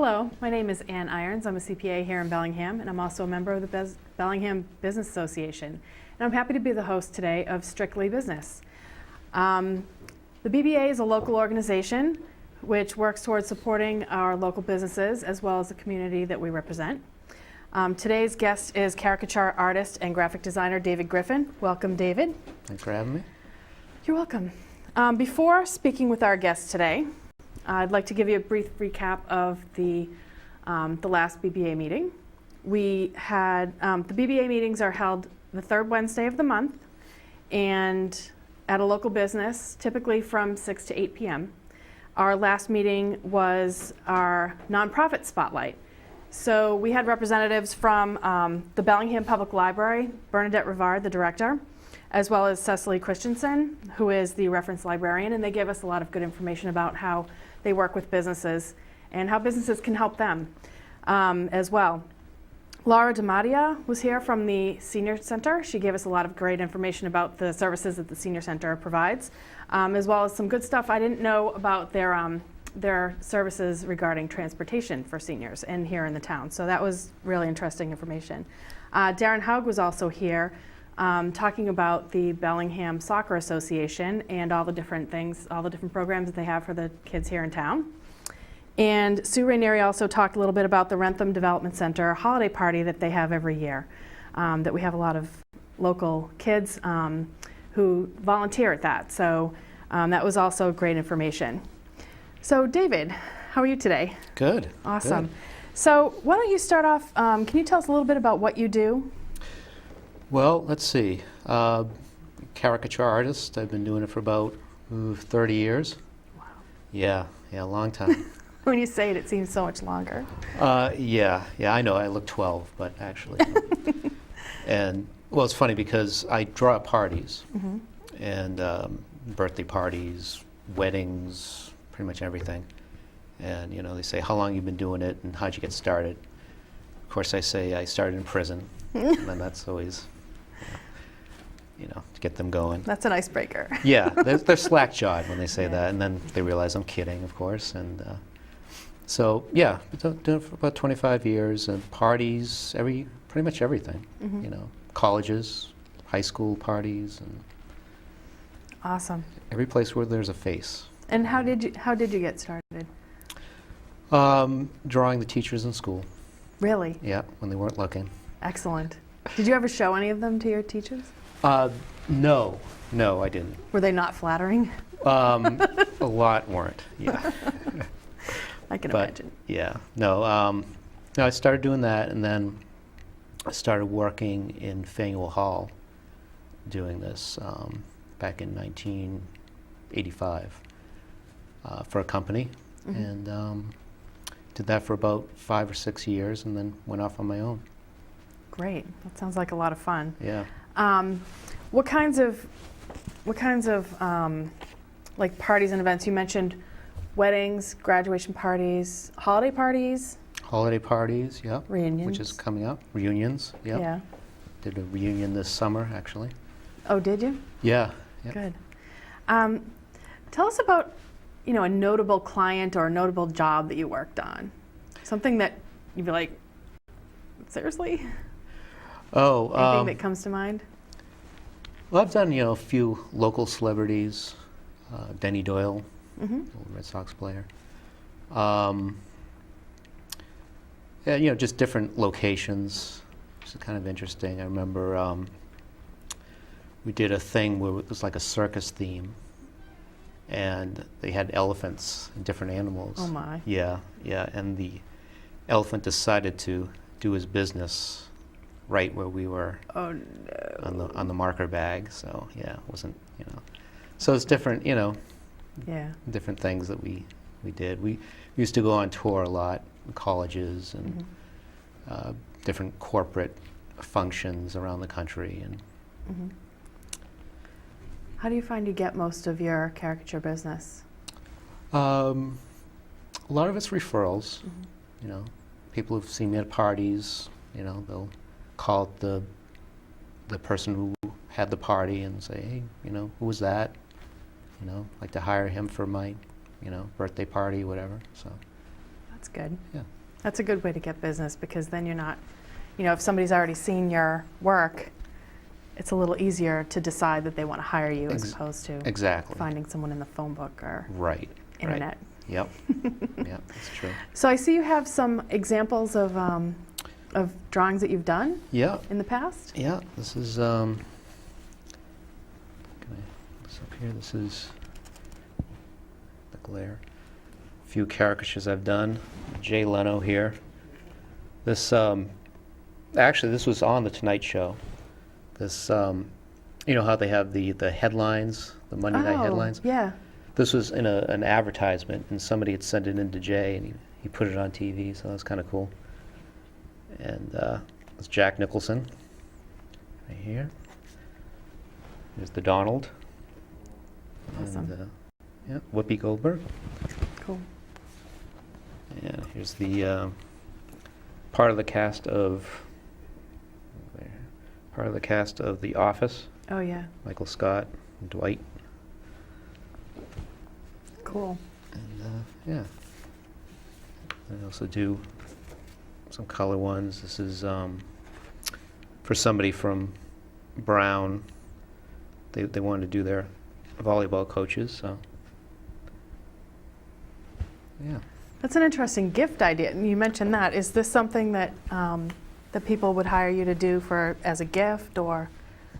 Hello, my name is Ann Irons. I'm a CPA here in Bellingham, and I'm also a member of the Bellingham Business Association. And I'm happy to be the host today of Strictly Business. The BBA is a local organization which works towards supporting our local businesses as well as the community that we represent. Today's guest is caricature artist and graphic designer David Griffin. Welcome, David. Thanks for having me. You're welcome. Before speaking with our guest today, I'd like to give you a brief recap of the last BBA meeting. We had, the BBA meetings are held the third Wednesday of the month and at a local business, typically from 6 to 8 p.m. Our last meeting was our nonprofit spotlight. So we had representatives from the Bellingham Public Library, Bernadette Rivard, the director, as well as Cecily Christensen, who is the reference librarian, and they gave us a lot of good information about how they work with businesses and how businesses can help them as well. Laura DiMattia was here from the Senior Center. She gave us a lot of great information about the services that the Senior Center provides, as well as some good stuff I didn't know about their services regarding transportation for seniors and here in the town. So that was really interesting information. Darren Haug was also here talking about the Bellingham Soccer Association and all the different things, all the different programs that they have for the kids here in town. And Sue Rainieri also talked a little bit about the Rentham Development Center holiday party that they have every year, that we have a lot of local kids who volunteer at that. So that was also great information. So David, how are you today? Good. Awesome. Good. So why don't you start off, can you tell us a little bit about what you do? Well, let's see. Caricature artist. I've been doing it for about 30 years. Wow. Yeah, a long time. When you say it, it seems so much longer. Yeah, I know. I look 12, but actually. And, well, it's funny because I draw up parties and birthday parties, weddings, pretty much everything. And, you know, they say, how long you been doing it and how'd you get started? Of course, I say I started in prison. And then that's always, you know, to get them going. That's an icebreaker. Yeah, they're slack-jawed when they say that, and then they realize I'm kidding, of course. And so, yeah, been doing it for about 25 years, and parties, pretty much everything. You know, colleges, high school parties, and Awesome. every place where there's a face. And how did you get started? Drawing the teachers in school. Really? Yeah, when they weren't looking. Excellent. Did you ever show any of them to your teachers? No, I didn't. Were they not flattering? A lot weren't. Yeah. I can imagine. Yeah. No, I started doing that, and then I started working in Faneuil Hall doing this back in 1985 for a company, and did that for about 5 or 6 years, and then went off on my own. Great. That sounds like a lot of fun. Yeah. What kinds of like parties and events? You mentioned weddings, graduation parties, holiday parties. Holiday parties, yeah. Reunions. Which is coming up. Reunions, yeah. Yeah. Did a reunion this summer, actually. Oh, did you? Yeah. Yep. Good. Tell us about, you know, a notable client or a notable job that you worked on. Something that you'd be like, seriously? Oh. Anything that comes to mind? Well, I've done, you know, a few local celebrities. Denny Doyle, old Red Sox player. Yeah, you know, just different locations, which is kind of interesting. I remember we did a thing where it was like a circus theme, and they had elephants and different animals. Oh my. Yeah, and the elephant decided to do his business right where we were. Oh no. On the marker bag. So yeah, it wasn't, you know. So it's different, you know. Yeah. Different things that we did. We used to go on tour a lot, in colleges and different corporate functions around the country. And How do you find you get most of your caricature business? a lot of it's referrals. You know, people who've seen me at parties. You know, they'll call up the person who had the party and say, hey, you know, who was that? You know, like to hire him for my, you know, birthday party, whatever. So That's good. yeah. That's a good way to get business, because then you're not, if somebody's already seen your work, it's a little easier to decide that they want to hire you as opposed to Exactly. finding someone in the phone book or Right. internet. Right. Yep. Yep, that's true. So I see you have some examples of drawings that you've done Yeah. in the past. Yeah, this is, can I put this up here? This is the glare. A few caricatures I've done. Jay Leno here. This, actually, this was on The Tonight Show. This, you know how they have the headlines, the Monday night headlines? Yeah. This was in an advertisement, and somebody had sent it in to Jay, and he put it on TV, so that was kind of cool. And it's Jack Nicholson right here. There's the Donald. Awesome. And, yeah, Whoopi Goldberg. Cool. And here's the part of the cast of The Office. Oh, yeah. Michael Scott and Dwight. Cool. And yeah. I also do some color ones. This is for somebody from Brown. They wanted to do their volleyball coaches, so yeah. That's an interesting gift idea. And you mentioned that. Is this something that that people would hire you to do as a gift, or?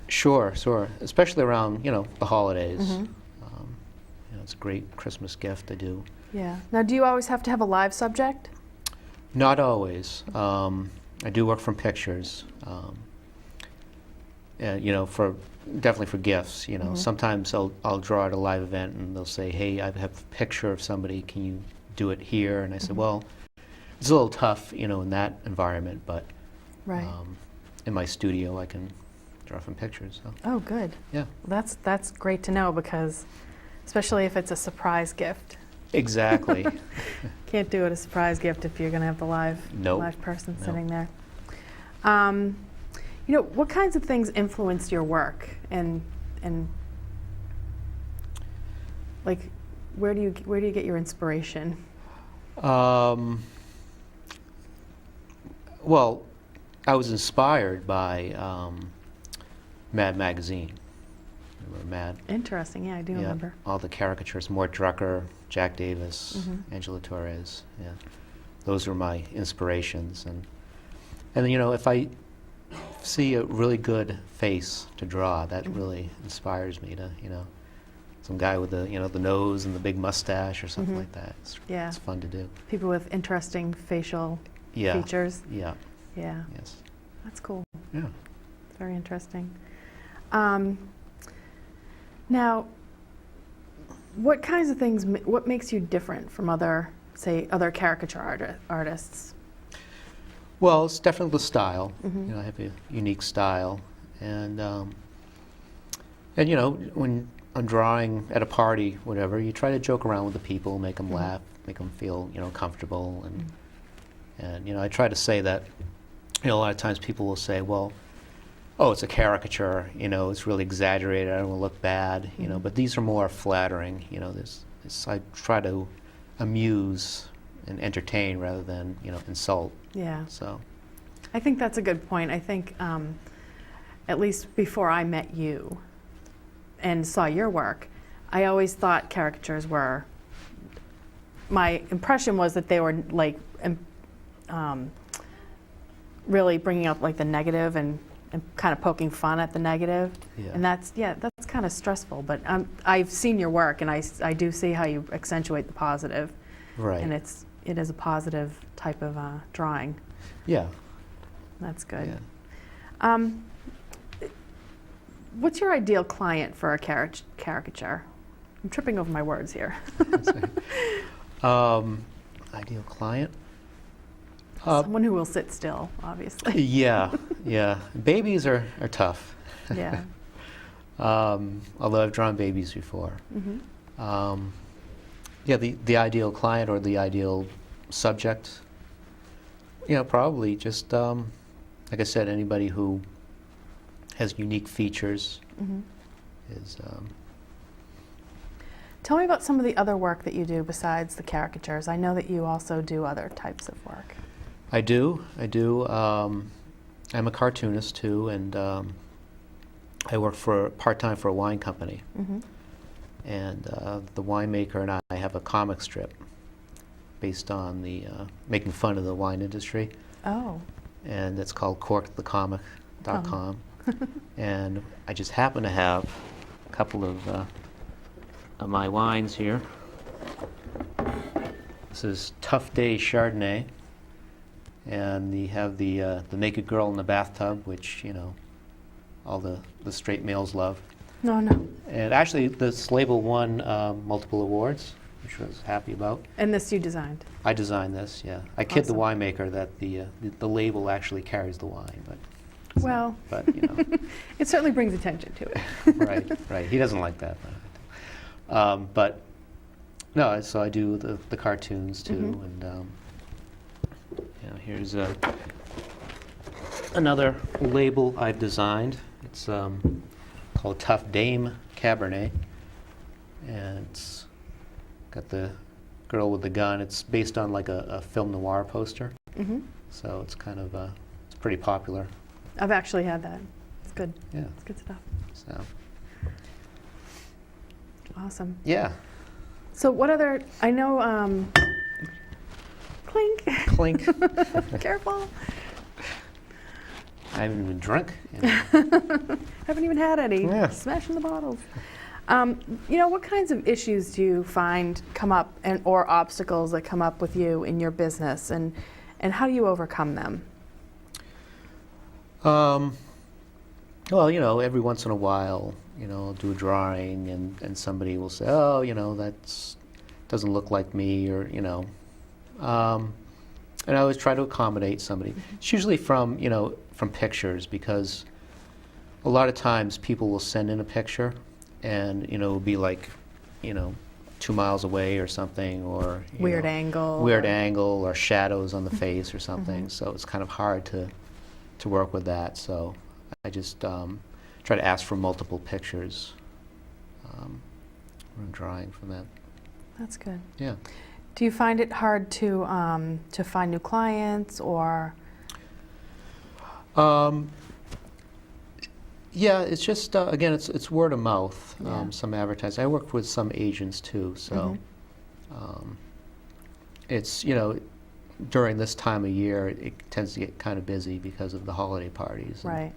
Sure. Especially around the holidays. Mm-hmm. It's a great Christmas gift to do. Yeah. Now, do you always have to have a live subject? Not always. I do work from pictures. Definitely for gifts. Mm-hmm. Sometimes I'll draw at a live event and they'll say, "Hey, I have a picture of somebody. Can you do it here?" And I said, "Well, it's a little tough, in that environment, but Right. in my studio I can draw from pictures." So. Oh, good. Yeah. That's great to know, because especially if it's a surprise gift. Exactly. Can't do it a surprise gift if you're going to have the live person sitting there. What kinds of things influenced your work, and like where do you get your inspiration? Well, I was inspired by Mad Magazine. Remember Mad? Interesting. Yeah, I do remember. All the caricatures, Mort Drucker, Jack Davis, Mm-hmm. Angela Torres. Yeah, those were my inspirations, and then if I see a really good face to draw, that really inspires me to some guy with the nose and the big mustache or something like that. It's fun to do. People with interesting facial features. Yeah. Yeah. Yes. That's cool. Yeah. Very interesting. Now, what kinds of things, what makes you different from other caricature artists? Well, it's definitely the style. Mm-hmm. I have a unique style, and when I'm drawing at a party, whatever, you try to joke around with the people, make them laugh, make them feel comfortable, and I try to say that. A lot of times people will say, "Well, oh, it's a caricature. It's really exaggerated. I don't want to look bad. But these are more flattering. I try to amuse and entertain rather than insult." Yeah. So. I think that's a good point. I think, at least before I met you and saw your work, I always thought caricatures were, my impression was that they were like really bringing up like the negative and kind of poking fun at the negative. Yeah. And that's kind of stressful, but I've seen your work, and I do see how you accentuate the positive. Right. And it is a positive type of drawing. Yeah. That's good. Yeah. What's your ideal client for a caricature? I'm tripping over my words here. Ideal client? Someone who will sit still, obviously. Yeah. Babies are tough. Yeah. Although I've drawn babies before. Mm-hmm. The ideal client or the ideal subject, probably just, like I said, anybody who has unique features Mm-hmm. is. Tell me about some of the other work that you do besides the caricatures. I know that you also do other types of work. I do. I'm a cartoonist too, and I work part-time for a wine company. Mm-hmm. And the winemaker and I have a comic strip based on making fun of the wine industry. Oh. And it's called corkthecomic.com. And I just happen to have a couple of my wines here. This is Tough Day Chardonnay. And you have the naked girl in the bathtub, which, all the straight males love. No, no. And actually, this label won multiple awards, which I was happy about. And this you designed? I designed this, yeah. I kid the Awesome. winemaker that the label actually carries the wine, but Well, but it certainly brings attention to it. right. He doesn't like that, but no. So I do the cartoons too, Mm-hmm. and here's another label I've designed. It's called Tough Dame Cabernet, and it's got the girl with the gun. It's based on like a film noir poster, Mm-hmm. so it's kind of it's pretty popular. I've actually had that. It's good. Yeah. It's good stuff. So Awesome. yeah, So what other, I know, clink, clink. careful. I haven't even drunk. Haven't even had any. Yeah. Smashing the bottles. What kinds of issues do you find come up or obstacles that come up with you in your business, and how do you overcome them? Well, every once in a while, I'll do a drawing and somebody will say, oh, that's doesn't look like me, or, and I always try to accommodate somebody. It's usually from pictures, because a lot of times people will send in a picture and, it'll be like, 2 miles away or something, or Weird angle. weird angle or shadows on the face or something. Mhm. So it's kind of hard to work with that. So I just try to ask for multiple pictures when I'm drawing from that. That's good. Yeah. Do you find it hard to find new clients, or? Yeah, it's just again, it's word of mouth. Yeah. Some advertising. I work with some agents too, so it's during this time of year it tends to get kind of busy because of the holiday parties. Right.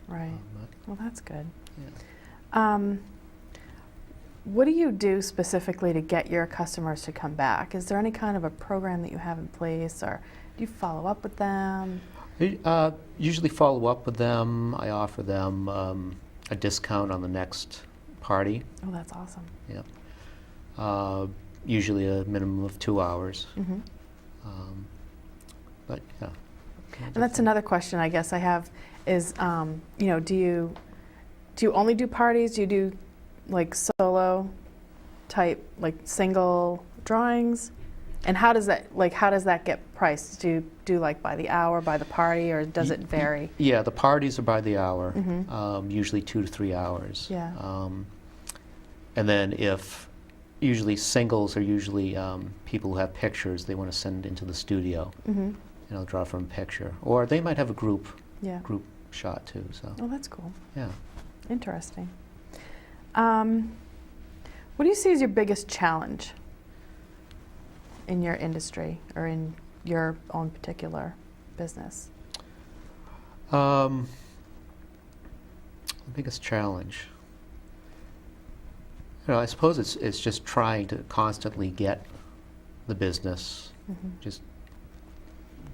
Right. But, Well, that's good. yeah. What do you do specifically to get your customers to come back? Is there any kind of a program that you have in place, or do you follow up with them? I usually follow up with them. I offer them a discount on the next party. Oh, that's awesome. Yeah. Usually a minimum of 2 hours. Mm-hmm. But yeah. And that's another question I guess I have is, do you only do parties? Do you do like solo type, like single drawings? And how does that get priced? Do you do like by the hour, by the party, or does it vary? Yeah, the parties are by the hour, Mhm. usually 2 to 3 hours. Yeah. And then usually singles are usually people who have pictures, they want to send it into the studio, Mm-hmm. and I'll draw from a picture. Or they might have a group Yeah. shot too, so, Oh, that's cool. yeah. Interesting. What do you see as your biggest challenge in your industry or in your own particular business? The biggest challenge, I suppose it's just trying to constantly get the business, Mm-hmm. just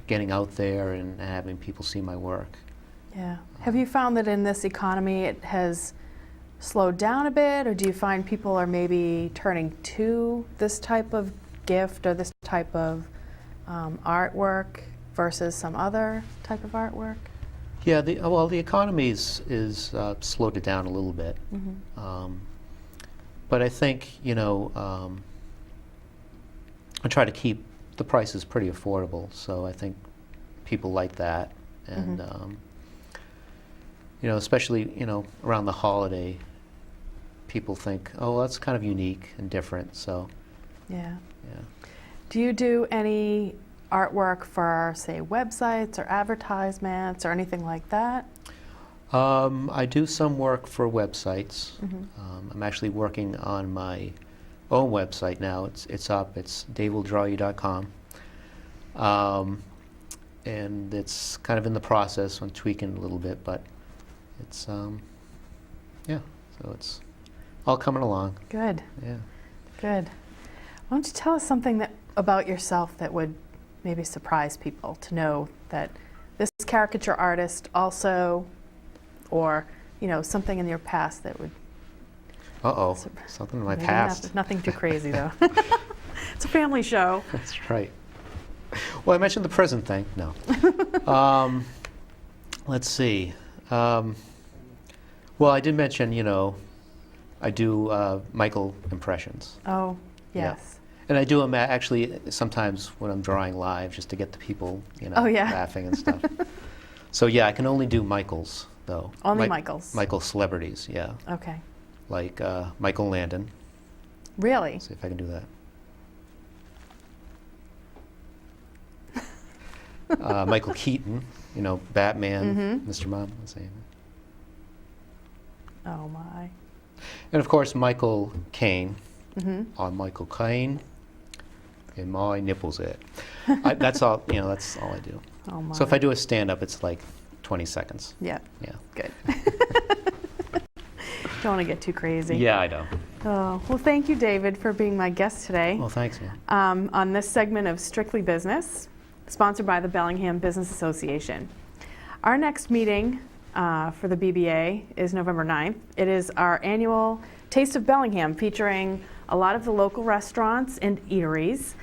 getting out there and having people see my work. Yeah. Have you found that in this economy it has slowed down a bit, or do you find people are maybe turning to this type of gift or this type of artwork versus some other type of artwork? Yeah, the economy is slowed it down a little bit. Mm-hmm. But I think, I try to keep the prices pretty affordable, so I think people like that. And, especially, around the holiday, people think, oh, that's kind of unique and different, so, Yeah. yeah. Do you do any artwork for, say, websites or advertisements or anything like that? I do some work for websites. I'm actually working on my own website now. It's up. It's davewilldrawyu.com. And it's kind of in the process. I'm tweaking a little bit, but it's yeah. So it's all coming along. Good. Yeah. Good. Why don't you tell us something about yourself that would maybe surprise people to know that this caricature artist also, or something in your past that would. Uh-oh, something in my maybe past. Nothing too crazy though. It's a family show. That's right. Well, I mentioned the present thing. No. Let's see. Well, I did mention, I do Michael impressions. Oh, Yeah. yes. And I do them actually sometimes when I'm drawing live just to get the people, Oh, yeah. laughing and stuff. So, yeah, I can only do Michaels, though. Only Michaels. Michael celebrities, yeah. Okay. Like Michael Landon. Really? See if I can do that. Michael Keaton, Batman, Mr. Mom, the same. Oh my. And of course, Michael Caine. I'm Michael Caine, and my nipples it. That's all. That's all I do. Oh my. So if I do a stand-up, it's like 20 seconds. Yeah. Yeah. Good. Don't want to get too crazy. Yeah, I know. Oh, well, thank you, David, for being my guest today. Well, thanks, man. On this segment of Strictly Business, sponsored by the Bellingham Business Association. Our next meeting for the BBA is November 9th. It is our annual Taste of Bellingham, featuring a lot of the local restaurants and eateries.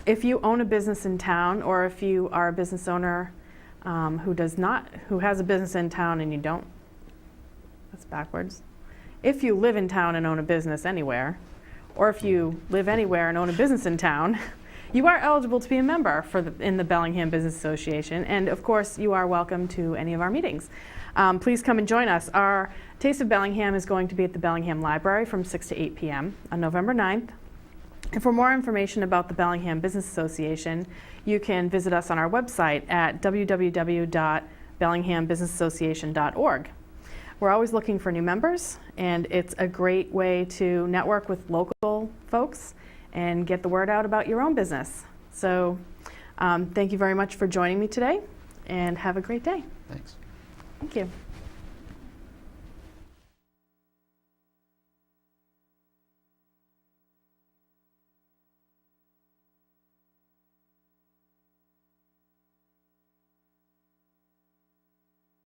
If you own a business in town, or if you are a business owner who has a business in town and you don't, that's backwards. If you live in town and own a business anywhere, or if you live anywhere and own a business in town, you are eligible to be a member in the Bellingham Business Association, and of course you are welcome to any of our meetings. Please come and join us. Our Taste of Bellingham is going to be at the Bellingham Library from 6 to 8 p.m. on November 9th. And for more information about the Bellingham Business Association, you can visit us on our website at www.bellinghambusinessassociation.org. We're always looking for new members, and it's a great way to network with local folks and get the word out about your own business. So thank you very much for joining me today, and have a great day. Thanks. Thank you.